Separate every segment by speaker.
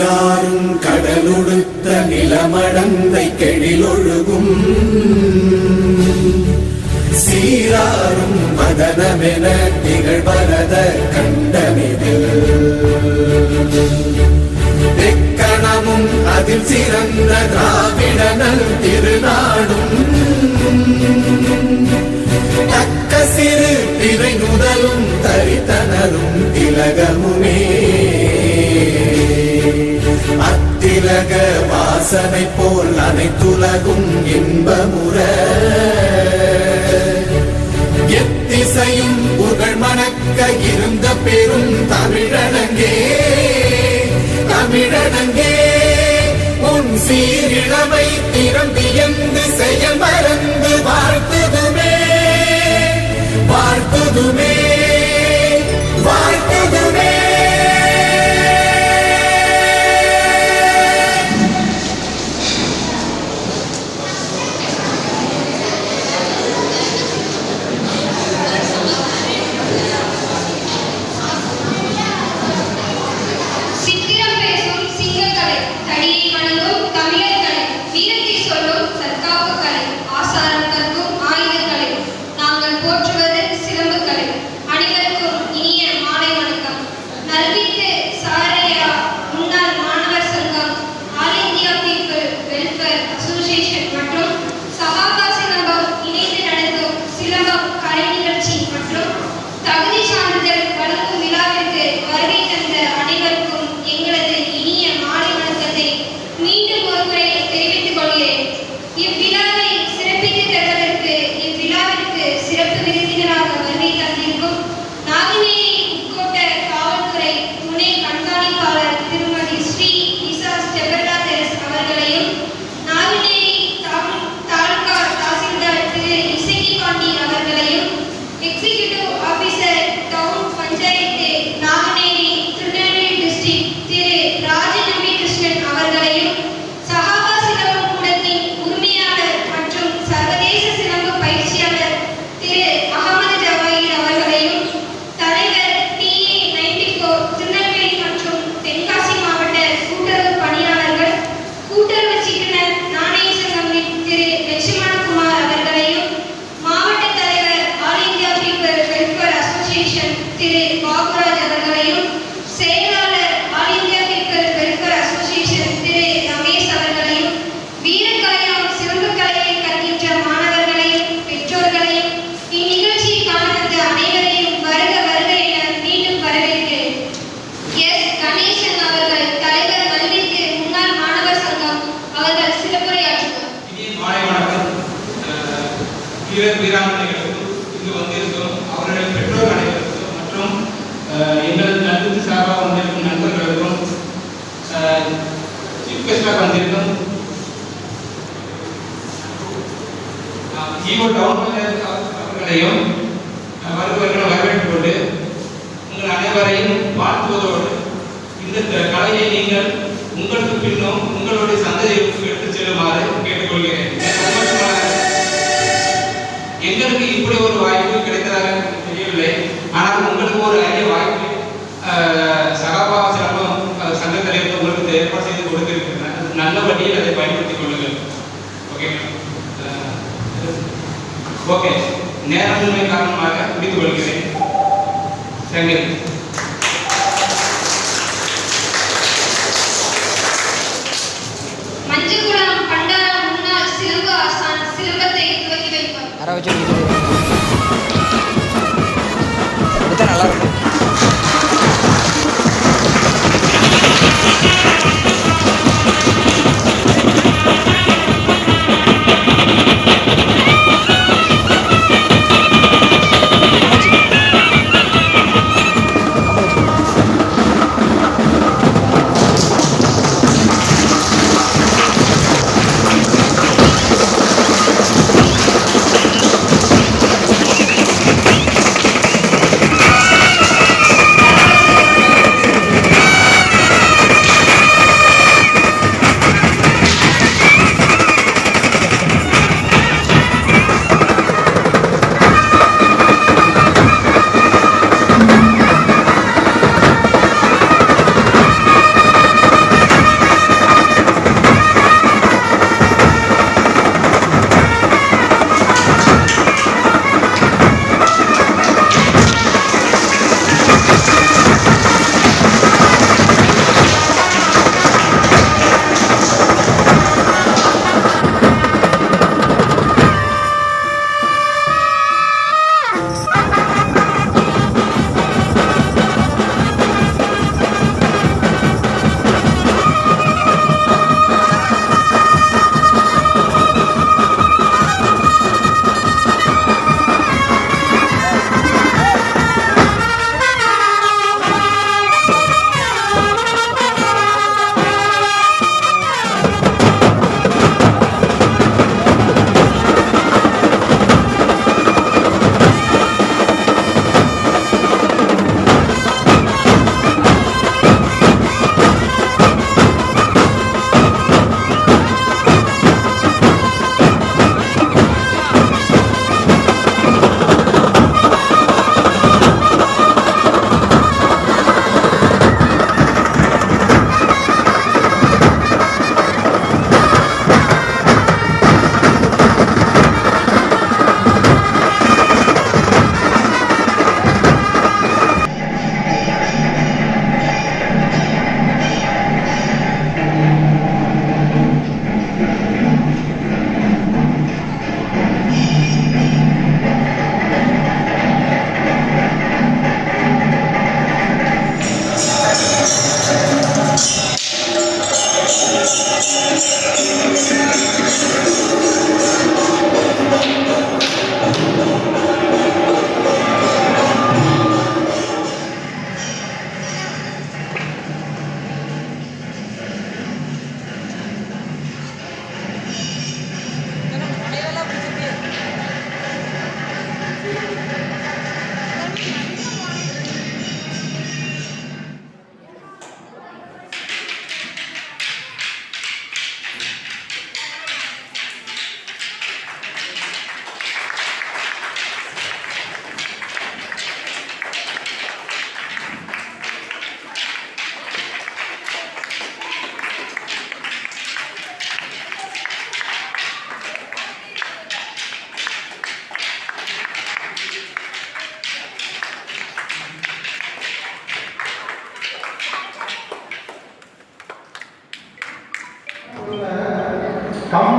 Speaker 1: நீராறும் கடலுடுத்த நிலமடந்தை கெழிலொழுகும் சீராறும் மதனமென திகழ்வரத கண்டமிதில் எக்கணமும் அதில் சிறந்த திராவிடனல் திருநாடும் தக்க சிறு திரை முதலும் தரித்தனரும் திலகமுமே அத்திலக வாசனை போல் அனைத்துலகும் இன்பமுற எத்திசையும் புகழ் மணக்க இருந்த பெரும் தமிழனங்கே தமிழனங்கே உன் சீரிழமை திறம்பியந்து செயல் மறந்து வாழ்த்துதுமே வாழ்த்துதுமே வாழ்த்துதுமே.
Speaker 2: உங்கள் அனைவரையும் வாழ்த்துவதோடு இந்த கலையை நீங்கள் உங்களுக்கு பின்னும் உங்களுடைய சந்ததிகளுக்கு எடுத்துச் செல்லுமாறு கேட்டுக்கொள்கிறேன். எங்களுக்கு இப்படி ஒரு வாய்ப்பு கிடைத்ததாக தெரியவில்லை. ஆனால் உங்களுக்கு ஒரு அரிய வாய்ப்பு சகாபாவ சிலம்பம் சங்க தலைவர் உங்களுக்கு ஏற்பாடு செய்து கொடுத்திருக்கிறேன். நல்ல வழியில் அதை பயன்படுத்திக் கொள்ளுங்கள். ஓகே, நேரமின்மை காரணமாக முடித்துக் கொள்கிறேன். சங்கரி
Speaker 3: மஞ்சக்குளம் பண்டாரம் முன்னாள் சிலம்பு ஆசான் சிலம்பத்தை துவக்கி வைப்பார்.
Speaker 4: நல்லா இருக்கும்.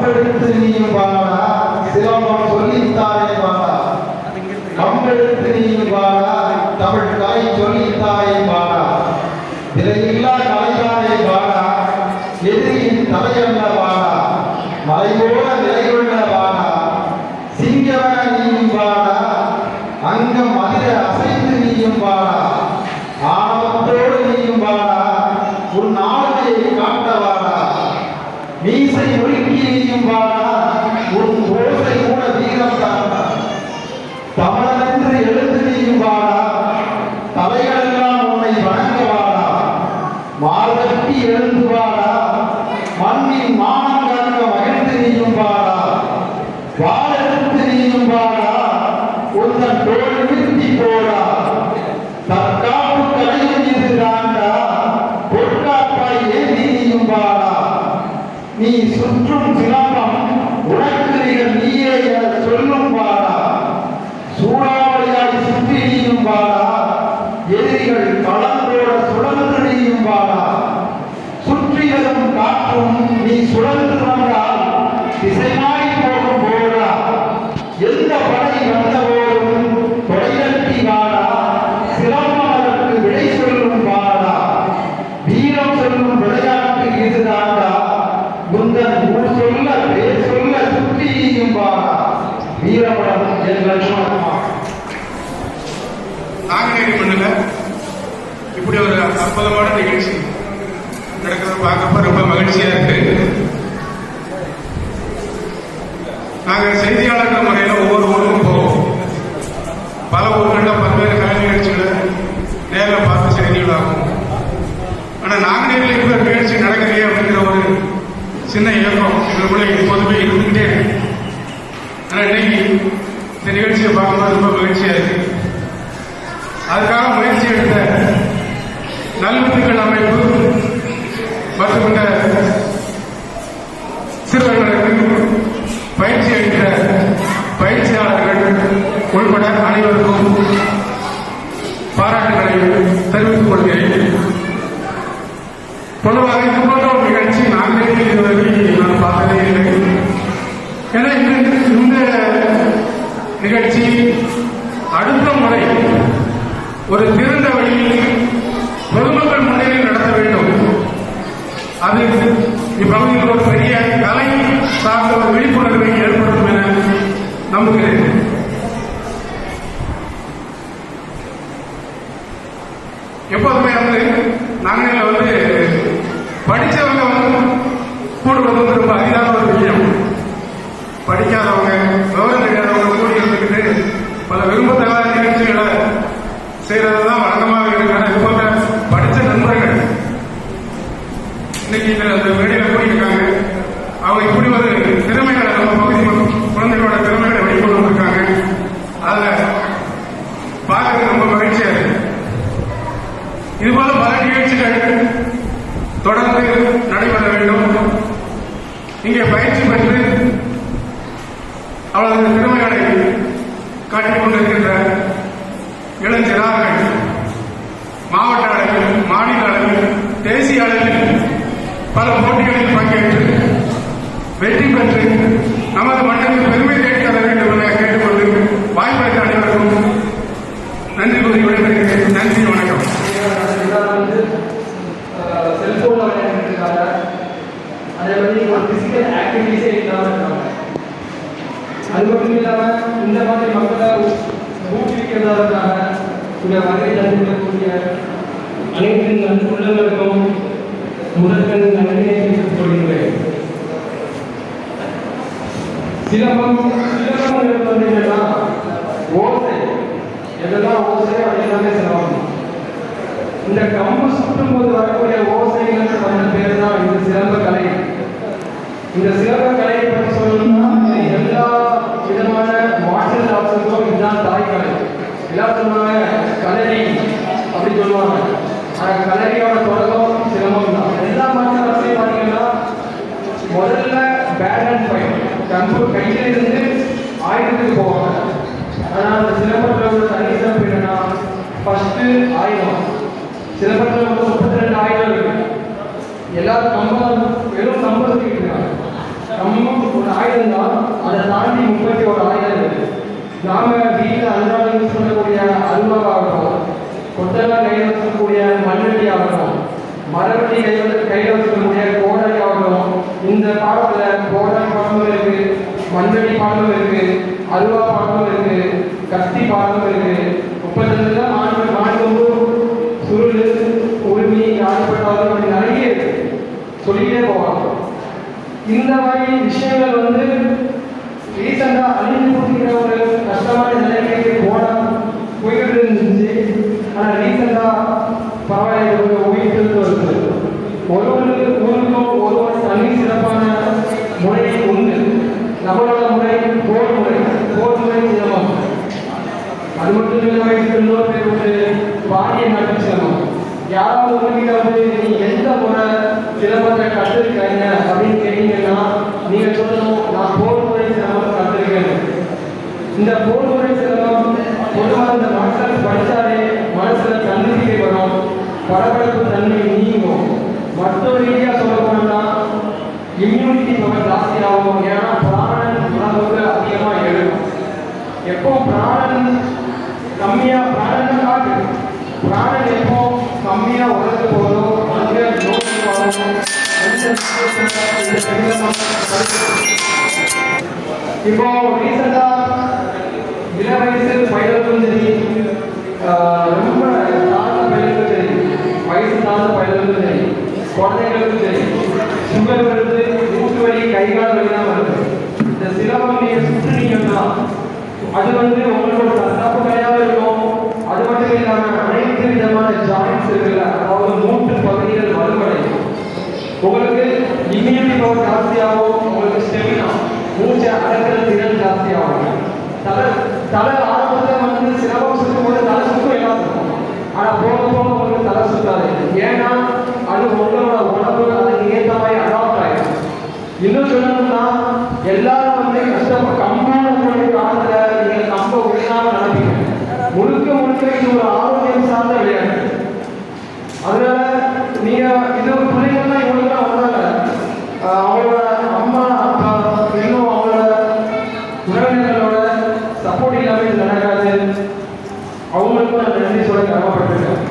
Speaker 4: கம்பெடுத்து நீயும் வாடா சிலம்பம் சொல்லித்தாரே வாடா கம்பெடுத்து நீயும் வாடா தமிழ் கலை சொல்லித்தாரே வாடா விலையில்லா கலைதாரே வாடா எதிரியின் தலையல்ல வாடா மலைபோல நிலையுள்ள வாடா சிங்கவன நீயும் வாடா அங்கம் அதிர அசைத்து நீயும் வாடா ஆணவத்தோடு நீயும் வாடா உன் ஆளுமையை காட்ட வாடா மீசை ஒழுக்கி நீயும் வாடா உன் ஓசை கூட வீரம் தாண்டா தமிழென்று எழுந்து நீயும் வாடா தலைகளெல்லாம் உன்னை வணங்க வாடா மார்கட்டி எழுந்து வாடா மண்ணின் மானம் காக்க மகிழ்ந்து நீயும் வாடா வாழெடுத்து நீயும் வாடா உந்தன் தோல் நிறுத்தி போடா தற்காப்பு கலையும் இது தாண்டா பொற்காப்பாய் ஏந்தி நீயும் வாடா நீ சுற்றும் சிலம்பம் உனக்கு நிகர் நீயே என சொல்லும் வாடா சூறாவளியாய் சுற்றி நீயும் வாடா எதிரிகள் களந்தோட சுழன்று நீயும் வாடா சுற்றி வரும் காற்றும் நீ சுழன்று வந்தால் திசைமாறி போகும் போடா எந்த படை வந்த போதும் தொலைநட்டி வாடா சிலம்பம் அதற்கு விடை சொல்லும் வாடா வீரம் சொல்லும் விளையாட்டு இதுதாண்டா முந்தன் ஊர் சொல்ல பேர் சொல்ல சுற்றி நீயும் வாடா வீரபடம் என் லட்சுமணமா.
Speaker 5: நாங்குநேரி மண்ணில் இப்படி ஒரு அற்புதமான நிகழ்ச்சி நடக்கிறத பார்க்கப்ப ரொம்ப மகிழ்ச்சியா இருக்கு. நாங்கள் செய்தியாளர்கள் முறையில் ஒவ்வொரு ஊருக்கும் போவோம். பல ஊர்களில் பல்வேறு கலை நிகழ்ச்சிகளை நேரில் பார்த்து செய்திகளாகும். ஆனால் நாங்குநேரில் இருக்கிற நிகழ்ச்சி நடக்கலையே அப்படிங்கிற ஒரு சின்ன இயக்கம் எங்களுக்குள்ள எப்போதுமே இருந்துகிட்டே இருக்கு. ஆனால் இன்னைக்கு இந்த நிகழ்ச்சியை பார்க்கும்போது ரொம்ப மகிழ்ச்சியா இருக்கு. அதுக்காக முயற்சி எடுத்த நல்வித்துக்கள் அமைப்பு மற்றும் இந்த சிறுவர்களுக்கு பயிற்சி அளித்த பயிற்சியாளர்கள் உள்பட அனைவருக்கும் பாராட்டுகளை தெரிவித்துக் கொள்கிறேன். பொதுவாக இது போன்ற ஒரு நிகழ்ச்சி நாங்கள் இதுவரை நான் பார்த்ததே இல்லை. ஏன்னா இந்த நிகழ்ச்சி அடுத்த முறை ஒரு திறந்த வழியில் பொதுமக்கள் முன்னிலையில் நடத்த வேண்டும். அது இப்பகுதியில் ஒரு பெரிய கலை சார்ந்த ஒரு விழிப்புணர்வை ஏற்படுத்தும் என நம்புகிறேன். எப்போதுமே நாங்கள் படித்தவங்க கூடுவது ரொம்ப அரிதான ஒரு விஷயம். படிக்காதவங்க விவரம் தெரியாதவங்க கூடி இருந்துக்கிட்டு பல விரும்பத்தகாத நிகழ்ச்சிகளை செய்யறதுதான் வழக்கமாக இருக்கிறாங்க. இது போன்ற படித்த நண்பர்கள் இன்னைக்கு இந்த மேடையில கூடியிருக்காங்க. அவங்க இப்படி ஒரு திறமைகளை நம்ம பகுதி குழந்தைகளோட திறமைகளை வெளிக்கொண்டு வந்திருக்காங்க. அதுல பார்க்கறது ரொம்ப மகிழ்ச்சியா இருக்கு. இதுபோல பல நிகழ்ச்சிகள் தொடர்ந்து நடைபெற வேண்டும். இங்கே பயிற்சி பெற்று அவரது திறமைகளை காட்டிக் கொண்டிருக்கின்ற இளஞ்சிறார்கள் மாவட்ட அளவில், மாநில அளவில், தேசிய அளவில் பல போட்டிகளில் பங்கேற்று வெற்றி பெற்று நமது மண்ணுக்கு பெருமை தேடி தர வேண்டும் என கேட்டுக்கொண்டு வாய்ப்பளித்த அனைவருக்கும் நன்றி கூறி விடைபெறுகிறேன். நன்றி, வணக்கம்.
Speaker 6: செல்போன்ல விளையாண்டுருக்காங்க. அதே மாதிரி ஒரு பிசிக்கல் ஆக்டிவிட்டிஸே இல்லாமல் இருக்காங்க. அது மட்டும் இல்லாமல் இந்த மாதிரி மக்களை ஊக்குவிக்கிறதா இருக்காங்க. இந்த வகை நன்றிக்கூடிய அனைத்து நன்றுள்ளவர்களுக்கும் முதற்கண் நன்றியை தெரிவித்துக் கொள்கிறேன். சிலம்பம் பார்த்தீங்கன்னா ஓசை எதெல்லாம் ஓசை அதெல்லாமே சிலம்பம். இந்த கம்பு சுற்றும் போது வரக்கூடிய ஓசைகளுக்கு வந்த பேர் தான் இந்த சிலம்ப கலை. இந்த சிலம்ப கலையை பற்றி சொல்லணும்னா எல்லா விதமான மார்ஷல் ஆர்ட்ஸுக்கும் இதுதான் தாய்க்கலை. எல்லாம் சொல்லுவாங்க கலரி அப்படி சொல்லுவாங்க. ஆனால் கலரியோட தொடக்கம் சிலம்பம் தான். எல்லா மார்ஷல் ஆர்ட்ஸையும் பார்த்தீங்கன்னா முதல்ல பேட் அண்ட் ஃபைட் கம்பு கையில இருந்து ஆயுதத்துக்கு போவாங்க. ஆனால் அந்த சிலம்பத்தில் உள்ள தனி சிறப்பு என்னன்னா ஃபர்ஸ்ட் ஆயுதம். சிலம்பத்தில் வந்து 32 ஆயுதம் இருக்கு. எல்லாரும் வெறும் கம்பம் தூக்கிட்டு இருக்காங்க. கம்பம் ஒரு ஆயுதம் தான், அதை தாண்டி 31 ஆயுதம் இருக்கு. நாம வீட்டில் அன்றாடம் யூஸ் பண்ணக்கூடிய அருவாவாகட்டும், கொத்தெல்லாம் கையில் வச்சுக்கக்கூடிய மண்வெட்டி ஆகட்டும், மரவெட்டி கையில் வச்சுக்கக்கூடிய கோடாரி ஆகட்டும், இந்த பாடத்தில் கோடாரி பாடமும் இருக்கு, மண்வெட்டி பாடமும் இருக்கு, அருவா பாடமும் இருக்கு, கத்தி பாடமும் இருக்கு. 32 மாண்பு சுருள் உரிமை யாருப்பட்டாலும் அப்படி நிறைய சொல்லிக்கிட்டே போவாங்க. இந்த மாதிரி விஷயங்கள் வந்து ரீசெண்டாக அழிஞ்சு கொடுக்கிற ஒரு கஷ்டமான நிலைமைக்கு போய்கிட்டு இருந்துச்சு. ஆனால் ரீசெண்டாக பரவாயில்ல ஒரு உயிர்த்து வருது. ஒரு ஊருக்கும் ஒரு தனி சிறப்பான முறை உண்டு. நம்மளோட முறை போர் முறை சிரமம். அது மட்டும் இல்லாமல் இன்னொரு பேர் வந்து பாண்டிய நாட்டு சிரமம். யாராவது உங்ககிட்ட வந்து நீ எந்த முறை சிரமத்தை கற்றுருக்காங்க அப்படின்னு கேட்டீங்கன்னா நீங்க சொல்லணும், நான் போர் முறை சிரமத்தை கற்றுருக்கேன். இந்த போர் முறை சிரமம் பொதுவாக இந்த மக்கள் படித்தாலே மனசுல தன்னம்பிக்கை வரும், பரபரப்பு தன்மை நீங்கும். மற்றொரு ரீதியாக சொல்ல போனோம்னா இம்யூனிட்டி பவர் ஜாஸ்தியாகும். ஏன்னா பிராணன் உணவுக்கு அதிகமாக எழுதும். எப்போ பிராணன் கம்மியாக பிராணன் காட்டு பிராணன் எப்போ கம்மியாக உணர்ந்து போதும் அங்கே நோக்கி வரும். இப்போ ரீசெண்டா இளவயசு பயிர்களும் சரி, ரொம்ப தாழ்ந்த பயிர்களும் சரி, வயசு தாழ்ந்த பயிர்களும் சரி, குழந்தைகளுக்கும் சரி, சுகர் வருது, மூட்டு வலி, கைகால் வலிதான் வருது. இந்த சிரமம் நீங்க சுற்றுனீங்கன்னா அது வந்து உங்களோட தப்பு கிடையாது இருக்கும். அது மட்டும் இல்லாமல் அனைத்து விதமான ஜாயின்ஸ் இருக்குல்ல, அதாவது மூட்டு பகுதிகள் வலுவடையும். உங்களுக்கு இம்யூனிட்டி பவர் ஜாஸ்தியாகும், உங்களுக்கு ஸ்டெமினா மூச்சை அடக்கிற திறன் ஜாஸ்தியாகும். தலை ஆரம்பத்தில் வந்து சிரமம் சுற்றும் போது தலை சுற்றும் எல்லாம் இருக்கும். ஆனால் போக போக உங்களுக்கு தலை சுத்தாது. ஏன்னா அது உங்களோட உடம்பு அதுக்கு ஏற்ற மாதிரி அடாப்ட் ஆகிடும். இன்னும் சொல்லணும்னா எல்லாரும் வந்து கம்மான காலத்தில் நீங்கள் கம்ப உயிராக நடப்பீங்க. முழுக்க இது ஒரு ஆரோக்கியம் சார்ந்த விளையாட்டு. அதனால நீங்க இது பிள்ளைங்கள்லாம் இவங்களுக்குலாம் வந்தாங்க, அவங்களோட அம்மா அப்பா இன்னும் அவங்களோட உறவினர்களோட சப்போர்ட் இல்லாமல் இது நடக்காது. அவங்களுக்கும் நான் நன்றி சொல்ல கடமைப்பட்டிருக்கேன்.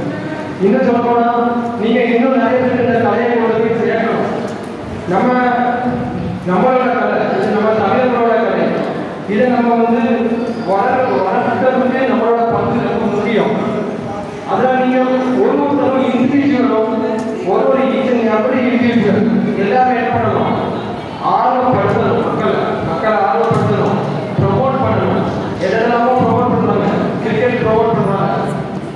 Speaker 6: இன்னும் சொல்ல போனா நீங்க இன்னும் நிறைய பேர் இந்த கலையை கொண்டு போய் சேர்க்கணும். நம்மளோட கலை, நம்ம தமிழர்களோட கலை, இதை நம்ம வந்து வளர்க்கிறதுக்கு நம்மளோட பங்கு ரொம்ப முக்கியம். அதனால நீங்க ஒருத்தரும் இண்டிவிஜுவலும் ஒரு ஈச்சன் அப்படி இண்டிவிஜுவல் எல்லாமே என்ன பண்ணணும், ஆர்வப்படுத்தணும். மக்களை ஆர்வப்படுத்தணும், ப்ரொமோட் பண்ணணும். எதெல்லாமோ ப்ரொமோட் பண்ணுறாங்க. கிரிக்கெட் ப்ரொமோட் பண்ணுறாங்க,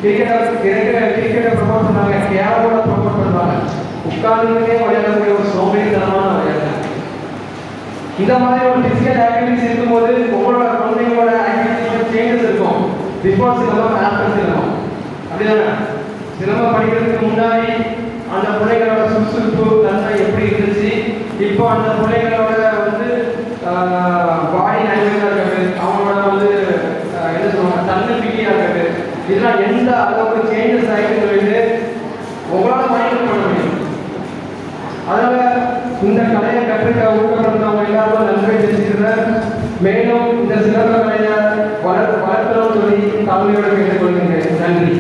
Speaker 6: கிரிக்கெட்டை ப்ரொமோட் பண்ணாங்க, கேரளோட ப்ரொமோட் பண்ணுறாங்க. உட்கார்ந்துக்கிட்டே விளையாடக்கூடிய ஒரு சோம்பேறித்தனமான விளையாட்டு. இந்த மாதிரி ஒரு பிசிக்கல் ஆக்டிவிட்டிஸ் இருக்கும்போது உங்களோட குழந்தைங்களோட ஆக்டிவிட்டிஸ் சேஞ்சஸ் இருக்கும். Before silambam, after silambam. அப்படிதானே? சிலம்பம் படிக்கிறதுக்கு முன்னாடி அந்த பிள்ளைகளோட சுறுசுறுப்பு தன்மை எப்படி இருந்துச்சு, இப்போ அந்த பிள்ளைகளோட வந்து பாடி லாங்குவேஜாக இருக்கிறது, அவங்களோட வந்து என்ன சொல்லுவாங்க தன்னம்பிக்கையாக இருக்கிறது, இதெல்லாம் எந்த அளவுக்கு சேஞ்சஸ் ஆகிட்டு சொல்லிட்டு உங்களால் மைண்ட் பண்ண முடியும். அதனால இந்த கலையை கற்றுக்க ஊக்கப்படுறவங்க எல்லாரும் நன்மை தெரிஞ்சுக்கிறேன். மேலும் இந்த சிறந்த கலையை வளர்க்கணும்னு சொல்லி தாழ்மையோடு கேட்டுக்கொள்கிறேன். நன்றி.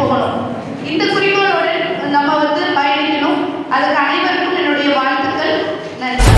Speaker 7: போகணும். இந்த குறிக்கோளோடு நம்ம பயணிக்கணும். அதுக்கு அனைவருக்கும் என்னுடைய வாழ்த்துக்கள். நன்றி.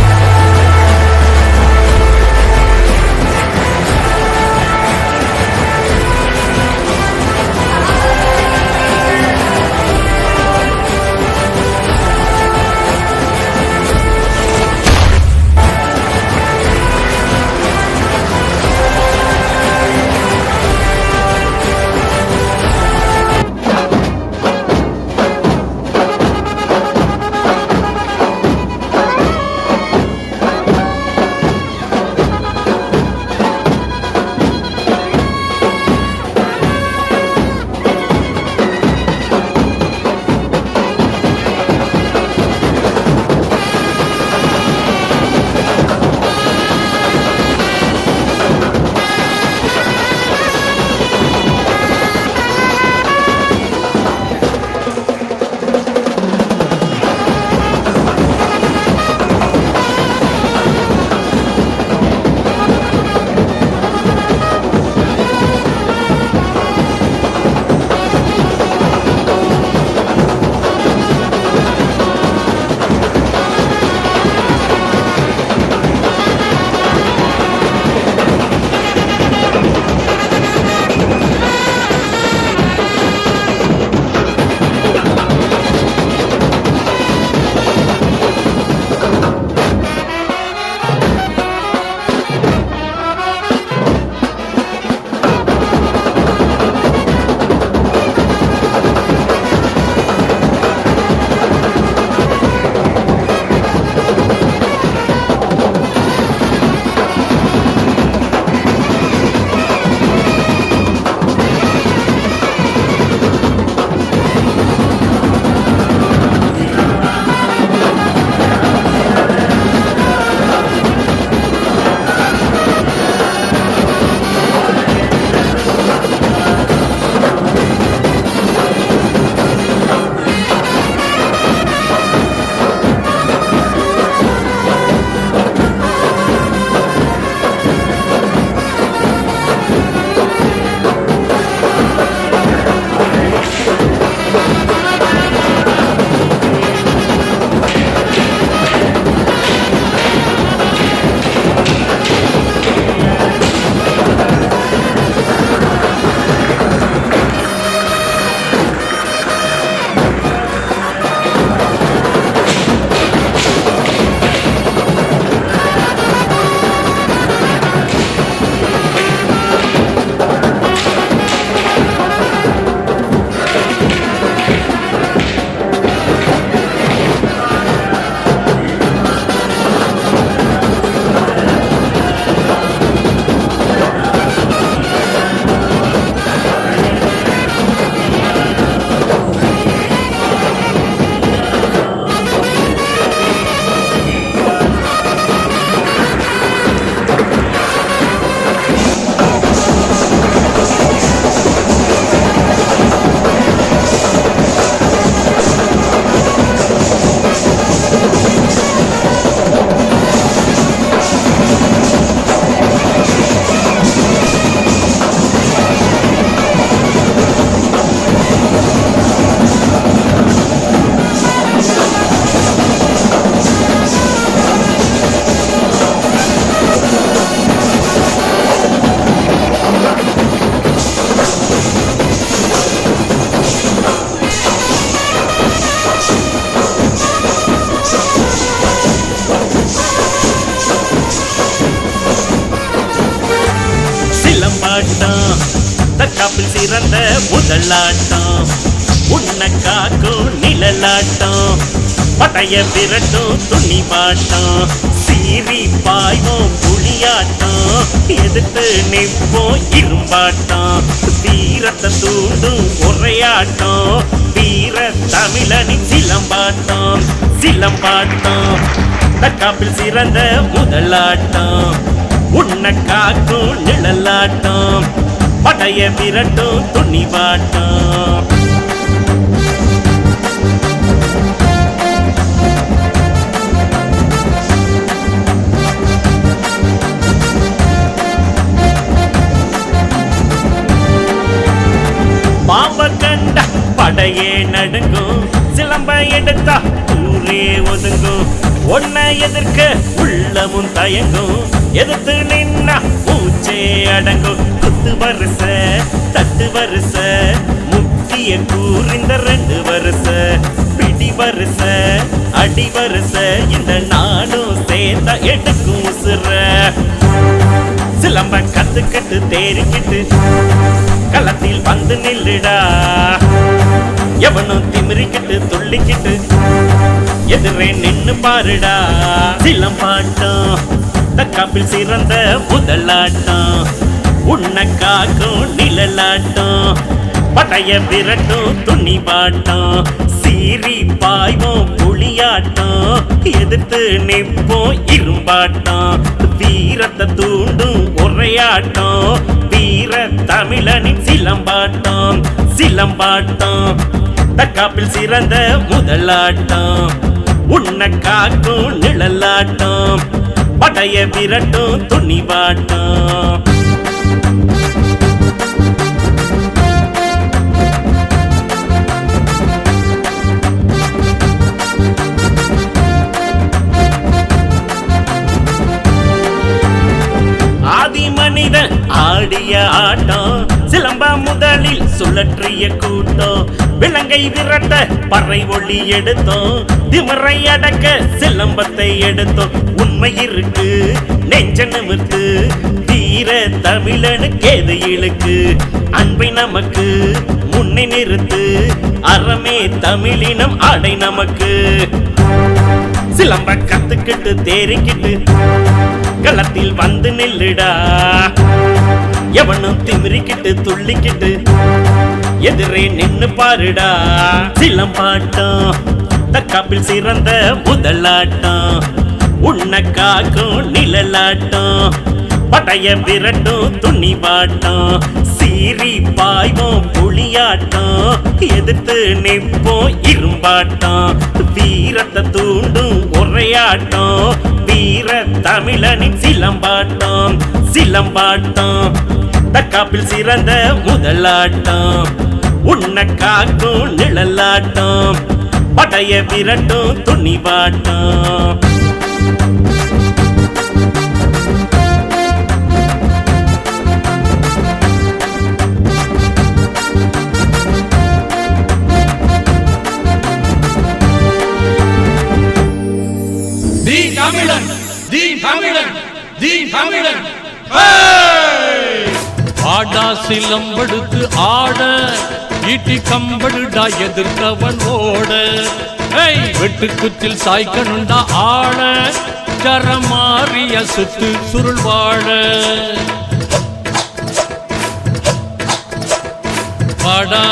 Speaker 8: தற்காப்பில் சிறந்த முதலாட்டம், உன்னை காக்கும் நிழலாட்டம், படைய விரட்டும் துணிவாட்டம், சீறி பாய்வோம் புலியாட்டம், எதிர்த்து நிற்போம் இரும்பாட்டம், வீரத்தை தூண்டும் உரையாட்டம், வீர தமிழனின் சிலம்பாட்டம் சிலம்பாட்டம். தற்காப்பில் சிறந்த முதலாட்டம், உன்னை காக்கும் நிழலாட்டம், படைய விரட்டும் துணிவாட்டம். பாம்ப கண்ட படையே நடுங்கும், சிலம்ப எடுத்தா ஊரே ஒதுங்கும். ஒன்ன எதிர்க்க உள்ளமும் தயங்கும், எதிர்த்து நின்னா மூச்சே அடங்கும். குத்து வருஷ தட்டு வருஷ முக்கிய கூறிந்த 2 வருஷ பிடி வருஷ அடி வருஷ இந்த நானும் சேர்ந்தா எடுக்கும் உசுர. சிலம்ப கத்துக்கிட்டு தேறிக்கிட்டு களத்தில் வந்து நில்லுடா, எவனும் திமிரிக்கிட்டு துள்ளிக்கிட்டு எதிரே நின்னு பாருடா. சிலம்பாட்டம் தக்காப்பில் சிறந்த முதலாட்டம், உன்னை காக்கும் நிழலாட்டம், படைய விரட்டும் துணிபாட்டம், சீறி பாய்வோம் புலியாட்டம், எதிர்த்து நிற்போம் இரும்பாட்டம், வீரத்தை தூண்டும் உரையாட்டம், வீர தமிழனின் சிலம்பாட்டம். சிலம்பாட்டம் தக்காப்பில் சிறந்த முதலாட்டம், உன்னை காக்கும் நிழலாட்டம், படைய விரட்டும் துணிபாட்டம். ஆதி மனிதன் ஆடிய ஆட்டம், சிலம்ப முதலில் சுழற்றிய கூட்டம், விலங்கை விரட்ட பறை ஒளி எடுத்தோம், திமிரை அடக்க சிலம்பத்தை எடுத்தோம். உண்மை இருக்கு நெஞ்ச நிமிர்த்து, வீர தமிழனுக்கு எது இழுக்கு, அன்பை நமக்கு முன்னே நிறுத்து, அறமே தமிழினம் ஆடை நமக்கு. சிலம்ப கத்துக்கிட்டு தேறிக்கிட்டு களத்தில் வந்து நில்லுடா, எவனும் திமிரிக்கிட்டு துள்ளிக்கிட்டு எதிரே நின்னு பாருடா. சிலம்பாட்டம் தக்காப்பில் சிறந்த முதலாட்டம், உன்னை காக்கும் நிழலாட்டம், படைய விரட்டும் துணிபாட்டம், சீறி பாய்வோம் புலியாட்டம், எதிர்த்து நிற்போம் இரும்பாட்டம், வீரத்தை தூண்டும் உரையாட்டம், வீர தமிழனின் சிலம்பாட்டம். சிலம்பாட்டம் தக்காப்பில் சிறந்த முதலாட்டம், உன்னை காக்கும் நிழலாட்டம், படைய விரட்டும் துணிபாட்டம்.
Speaker 1: தி தமிழன், தி தமிழன், தி தமிழன்.
Speaker 9: ஆடா சிலம்படுத்து ஆட, ஈட்டி கம்படுடா எதிர்த்தவன் ஓட, வெட்டுக்குத்தில் சாய்க்கணுண்டா ஆட, சரமாறிய சுத்து சுருள் வாழ. வாடா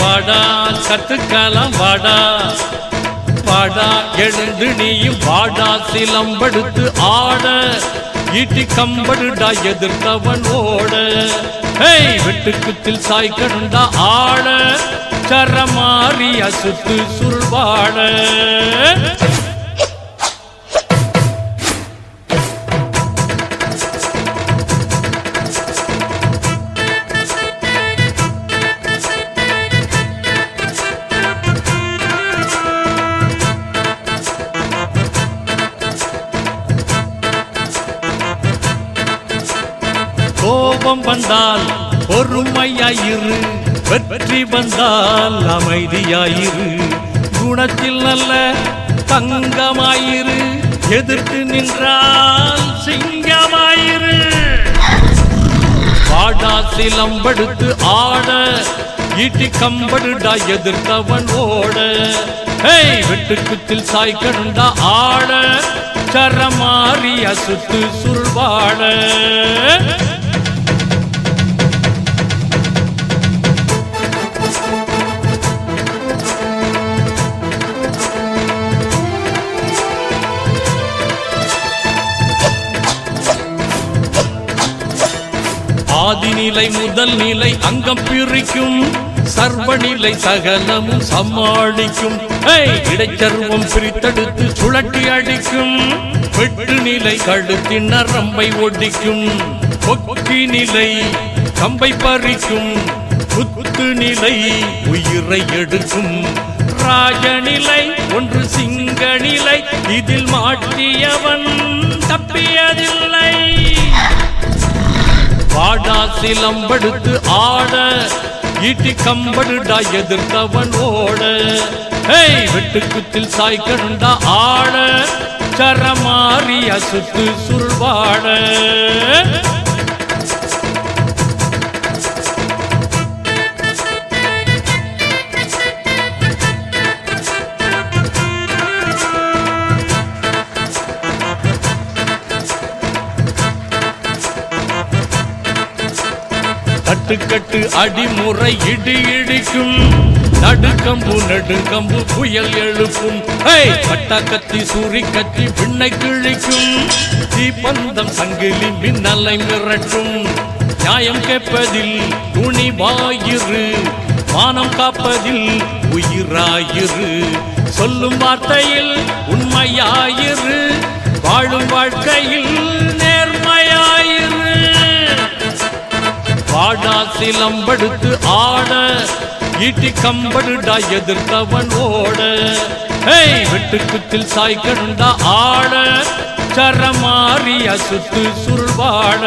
Speaker 9: வாடா கத்துக்கலாம் வாடா, வாடா எழுந்து நீயும் வாடா சிலம்படுத்து ஆட, ஈட்டி கம்படுடா எதிர்த்தவன் ஓட, வெட்டுக்குத்தில் சாய்க்கணுண்டா ஆட, சரமாறிய சுத்து சுருள் வாழ. கோபம் வந்தால் பொறுமையாயிரு, வெற்றி வந்தால் அமைதியாயிரு, குணத்தில் நல்ல தங்கமாயிரு, எதிர்த்து நின்றால் சிங்கமாயிரு. வாடா சிலம்படுத்து ஆட, ஈட்டி கம்படுடா எதிர்த்தவன் ஓட, வெட்டுக்குத்தில் சாய்க்கணுண்டா ஆட, சரமாறிய சுத்து சுருள் வாழ. ஆதிநிலை முதல் நிலை அங்கம் பிரிக்கும், சர்வநிலை சகலமும் சமாளிக்கும், இடைச்சர்வம் பிரித்தெடுத்து சுழட்டி அடிக்கும், வெட்டு நிலை கழுத்தின் நரம்பை ஒடிக்கும், கொக்கி நிலை கம்பை பறிக்கும், குத்து முத்துநிலை உயிரை எடுக்கும் ராஜநிலை ஒன்று சிங்கநிலை இதில் மாட்டியவன் தப்பியதில்லை. பாடா சிலம்படுத்து ஆட ஈட்டி கம்படுடா எதிர்த்தவன் ஓட. வெட்டுக்குத்தில் சாய்க்கணுண்டா ஆட சரமாறிய சுத்து சுருள்வாட. கட்டுக்கட்டு அடிமுறை இடி இடிக்கும் நடுக்கம்பு நடுங்கம்பு புயல் எழுப்பும். பட்டாக்கத்தி சூரி கத்தி விண்ணை கிழிக்கும் தீப்பந்தம் சங்கிலி மின்னலை மிரட்டும். நியாயம் கேட்பதில் துணிவாயிரு மானம் காப்பதில் உயிராயிரு சொல்லும் வார்த்தையில் உண்மையாயிரு வாழும் வாழ்க்கையில் நேர்மையாயிரு. பாடா சிலம்படுத்து ஆட ஈட்டி கம்படுடா எதிர்த்தவன் ஓட. வெட்டுக்குத்தில் சாய்க்கணுண்டா ஆட சரமாறிய சுத்து சுருள்வாட.